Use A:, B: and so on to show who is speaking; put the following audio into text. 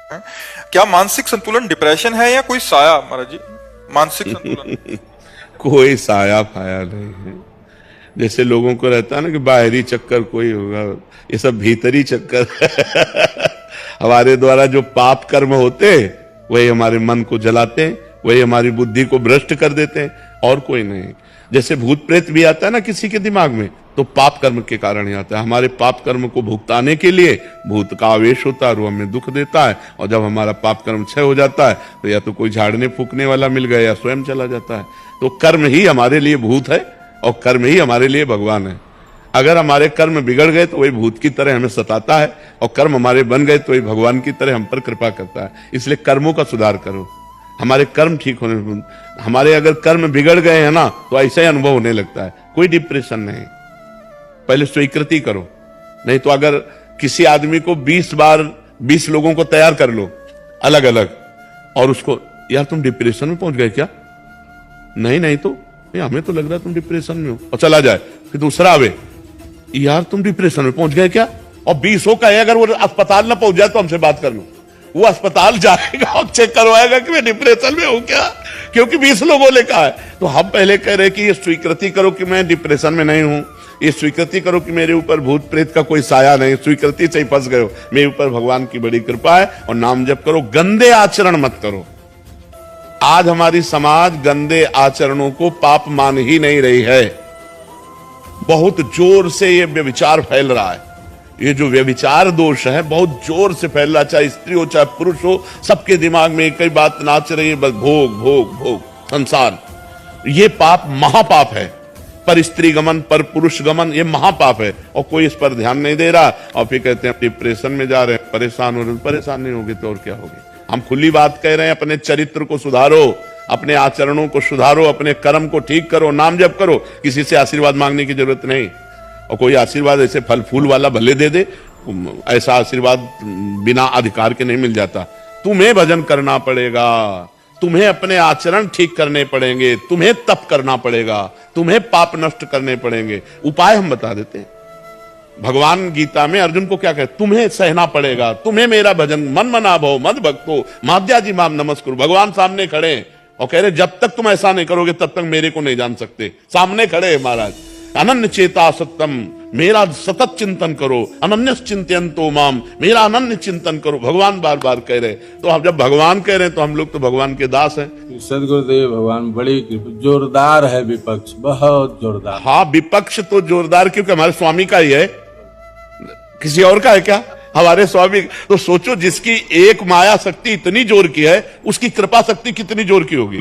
A: हैं? क्या मानसिक संतुलन डिप्रेशन है या कोई साया महाराज जी? मानसिक संतुलन
B: कोई साया फाया नहीं है। जैसे लोगों को रहता है ना कि बाहरी चक्कर कोई होगा, ये सब भीतरी चक्कर हमारे द्वारा जो पाप कर्म होते वही हमारे मन को जलाते हैं, वही हमारी बुद्धि को भ्रष्ट कर देते हैं, और कोई नहीं। जैसे भूत प्रेत भी आता है ना किसी के दिमाग में, तो पाप कर्म के कारण ही आता है। हमारे पाप कर्म को भुगताने के लिए भूत का आवेश होता है, वो हमें दुख देता है, और जब हमारा पाप कर्म क्षय हो जाता है तो या तो कोई झाड़ने फूकने वाला मिल गया या स्वयं चला जाता है। तो कर्म ही हमारे लिए भूत है और कर्म ही हमारे लिए भगवान है। अगर हमारे कर्म बिगड़ गए तो वही भूत की तरह हमें सताता है, और कर्म हमारे बन गए तो वही भगवान की तरह हम पर कृपा करता है। इसलिए कर्मों का सुधार करो, हमारे कर्म ठीक होने। हमारे अगर कर्म बिगड़ गए हैं ना तो ऐसा ही अनुभव होने लगता है, कोई डिप्रेशन नहीं। पहले स्वीकृति करो, नहीं तो अगर किसी आदमी को 20 बार 20 लोगों को तैयार कर लो अलग अलग, और उसको यार तुम डिप्रेशन में पहुंच गए क्या, नहीं तो हमें तो लग रहा है तुम डिप्रेशन में हो, और चला जाए। फिर दूसरा आवे, यार तुम डिप्रेशन में पहुंच गए क्या, और 20 कहे अगर वो अस्पताल ना पहुंच जाए तो हमसे बात कर लो। वो अस्पताल जाएगा और चेक करवाएगा कि मैं डिप्रेशन में हूं क्या, क्योंकि 20 लोगों ने कहा है। तो हम पहले कह रहे कि ये स्वीकृति करो कि मैं डिप्रेशन में नहीं हूं, ये स्वीकृति करो कि मेरे ऊपर भूत प्रेत का कोई साया नहीं, स्वीकृति से ही फंस गए हो, मेरे ऊपर भगवान की बड़ी कृपा है। और नाम जप करो, गंदे आचरण मत करो। आज हमारी समाज गंदे आचरणों को पाप मान ही नहीं रही है। बहुत जोर से ये व्यभिचार फैल रहा है। ये जो व्यभिचार दोष है बहुत जोर से फैल रहा है, चाहे स्त्री हो चाहे पुरुष हो, सबके दिमाग में एक ही बात नाच रही है, बस भोग भोग भोग संसार। ये पाप महापाप है। पर स्त्री गमन, पर पुरुष गमन, ये महापाप है, और कोई इस पर ध्यान नहीं दे रहा। और फिर कहते हैं डिप्रेशन में जा रहे हैं, परेशान हो रहे हैं। परेशान नहीं होगे तो और क्या होगी। हम खुली बात कह रहे हैं, अपने चरित्र को सुधारो, अपने आचरणों को सुधारो, अपने कर्म को ठीक करो, नाम जप करो। किसी से आशीर्वाद मांगने की जरूरत नहीं। और कोई आशीर्वाद ऐसे फल फूल वाला भले दे दे, ऐसा आशीर्वाद बिना अधिकार के नहीं मिल जाता। तुम्हें भजन करना पड़ेगा, तुम्हें अपने आचरण ठीक करने पड़ेंगे, तुम्हें तप करना पड़ेगा, तुम्हें पाप नष्ट करने पड़ेंगे। उपाय हम बता देते हैं। भगवान गीता में अर्जुन को क्या कहते, तुम्हें सहना पड़ेगा, तुम्हें मेरा भजन मन मना भव मद भक्तो माध्याजी माम नमस्कुरु। भगवान सामने खड़े और कह रहे जब तक तुम ऐसा नहीं करोगे तब तक मेरे को नहीं जान सकते। सामने खड़े हैं महाराज। अनन्य चेता सत्यम, मेरा सतत चिंतन करो। अनन्य चिंतयन्तो माम, मेरा अनन्य चिंतन करो। भगवान बार बार कह रहे। तो हम जब भगवान कह रहे हैं तो हम लोग तो भगवान के दास हैं।
C: सदगुरुदेव भगवान बड़ी जोरदार है विपक्ष, बहुत जोरदार।
B: हाँ, विपक्ष तो जोरदार क्योंकि हमारे स्वामी का ही है, किसी और का है क्या? हमारे स्वामी। तो सोचो, जिसकी एक माया शक्ति इतनी जोर की है, उसकी कृपा शक्ति कितनी जोर की होगी।